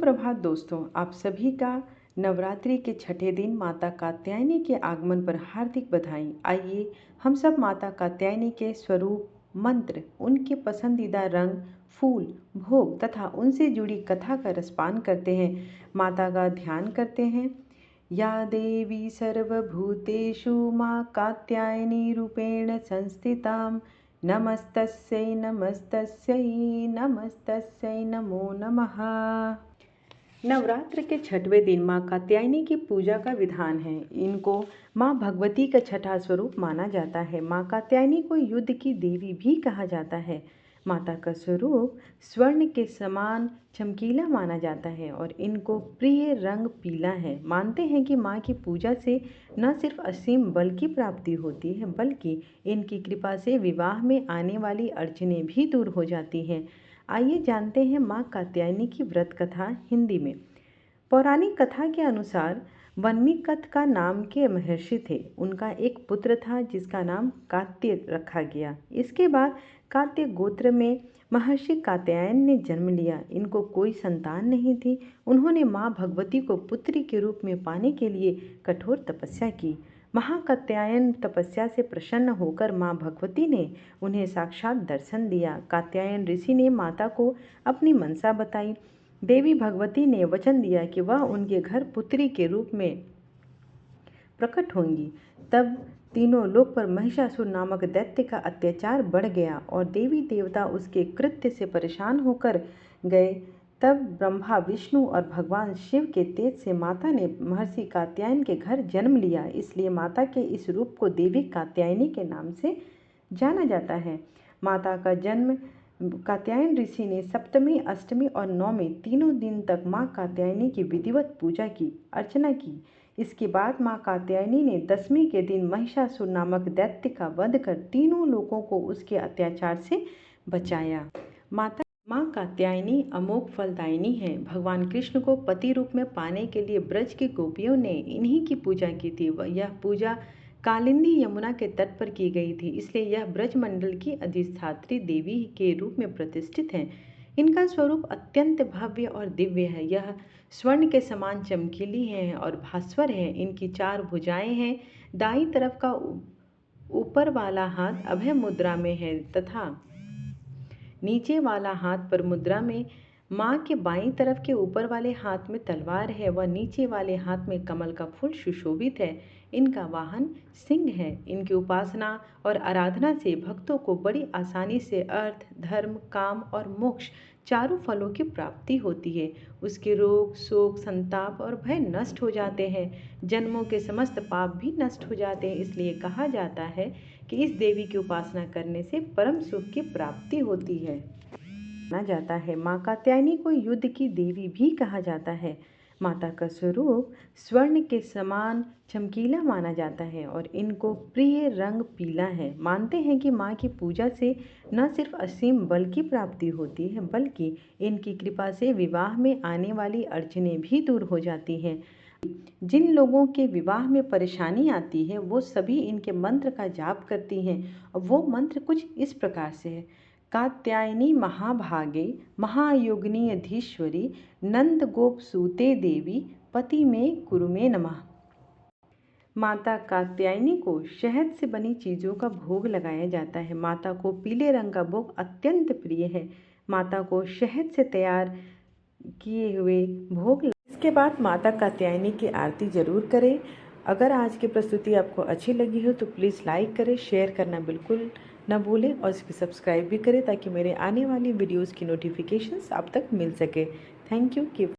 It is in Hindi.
सुप्रभात दोस्तों, आप सभी का नवरात्रि के छठे दिन माता कात्यायनी के आगमन पर हार्दिक बधाई। आइए हम सब माता कात्यायनी के स्वरूप, मंत्र, उनके पसंदीदा रंग, फूल, भोग तथा उनसे जुड़ी कथा का रसपान करते हैं, माता का ध्यान करते हैं। या देवी सर्वभूतेषु मां कात्यायनी रूपेण संस्थितां नमस्तस्यै नमस्तस्यै नमस्तस्यै नमो नमः। नवरात्र के छठवें दिन माँ कात्यायनी की पूजा का विधान है। इनको माँ भगवती का छठा स्वरूप माना जाता है। माँ कात्यायनी को युद्ध की देवी भी कहा जाता है। माता का स्वरूप स्वर्ण के समान चमकीला माना जाता है और इनको प्रिय रंग पीला है। मानते हैं कि माँ की पूजा से न सिर्फ असीम बल की प्राप्ति होती है, बल्कि इनकी कृपा से विवाह में आने वाली अड़चनें भी दूर हो जाती हैं। आइए जानते हैं माँ कात्यायनी की व्रत कथा हिंदी में। पौराणिक कथा के अनुसार वन्मीकत का नाम के महर्षि थे। उनका एक पुत्र था जिसका नाम कात्य रखा गया। इसके बाद कात्य गोत्र में महर्षि कात्यायन ने जन्म लिया। इनको कोई संतान नहीं थी। उन्होंने माँ भगवती को पुत्री के रूप में पाने के लिए कठोर तपस्या की। महाकात्यायन तपस्या से प्रसन्न होकर माँ भगवती ने उन्हें साक्षात दर्शन दिया। कात्यायन ऋषि ने माता को अपनी मनसा बताई। देवी भगवती ने वचन दिया कि वह उनके घर पुत्री के रूप में प्रकट होंगी। तब तीनों लोक पर महिषासुर नामक दैत्य का अत्याचार बढ़ गया और देवी देवता उसके कृत्य से परेशान होकर गए। तब ब्रह्मा, विष्णु और भगवान शिव के तेज से माता ने महर्षि कात्यायन के घर जन्म लिया। इसलिए माता के इस रूप को देवी कात्यायनी के नाम से जाना जाता है। माता का जन्म कात्यायन ऋषि ने सप्तमी, अष्टमी और नवमी तीनों दिन तक माँ कात्यायनी की विधिवत पूजा की, अर्चना की। इसके बाद माँ कात्यायनी ने दशमी के दिन महिषासुर नामक दैत्य का वध कर तीनों लोगों को उसके अत्याचार से बचाया। माँ कात्यायनी अमोघ फलदायिनी है। भगवान कृष्ण को पति रूप में पाने के लिए ब्रज की गोपियों ने इन्हीं की पूजा की थी। यह पूजा कालिंदी यमुना के तट पर की गई थी, इसलिए यह ब्रजमंडल की अधिष्ठात्री देवी के रूप में प्रतिष्ठित है। इनका स्वरूप अत्यंत भव्य और दिव्य है। यह स्वर्ण के समान चमकीली है और भास्वर है। इनकी 4 भुजाएं हैं। दाईं तरफ का ऊपर वाला हाथ अभय मुद्रा में है तथा नीचे वाला हाथ पर मुद्रा में। माँ के बाईं तरफ के ऊपर वाले हाथ में तलवार है व नीचे वाले हाथ में कमल का फूल सुशोभित है। इनका वाहन सिंह है। इनकी उपासना और आराधना से भक्तों को बड़ी आसानी से अर्थ, धर्म, काम और मोक्ष चारों फलों की प्राप्ति होती है। उसके रोग, शोक, संताप और भय नष्ट हो जाते हैं। जन्मों के समस्त पाप भी नष्ट हो जाते हैं। इसलिए कहा जाता है कि इस देवी की उपासना करने से परम सुख की प्राप्ति होती है। माना जाता है माँ कात्यायनी को युद्ध की देवी भी कहा जाता है। माता का स्वरूप स्वर्ण के समान चमकीला माना जाता है और इनको प्रिय रंग पीला है। मानते हैं कि माँ की पूजा से न सिर्फ असीम बल की प्राप्ति होती है, बल्कि इनकी कृपा से विवाह में आने वाली अड़चनें भी दूर हो जाती हैं। जिन लोगों के विवाह में परेशानी आती है वो सभी इनके मंत्र का जाप करती हैं। वो मंत्र कुछ इस प्रकार से है। कात्यायनी महाभागे महायोगिनी अधीश्वरी नंद गोप सूते देवी पति में कुरु में नमः। माता कात्यायनी को शहद से बनी चीज़ों का भोग लगाया जाता है। माता को पीले रंग का भोग अत्यंत प्रिय है। माता को शहद से तैयार किए हुए भोग इसके बाद माता कात्यायनी की आरती जरूर करें। अगर आज की प्रस्तुति आपको अच्छी लगी हो तो प्लीज़ लाइक करें, शेयर करना बिल्कुल न भूलें और इसको सब्सक्राइब भी करें ताकि मेरे आने वाली वीडियोस की नोटिफिकेशंस आप तक मिल सके। Thank you.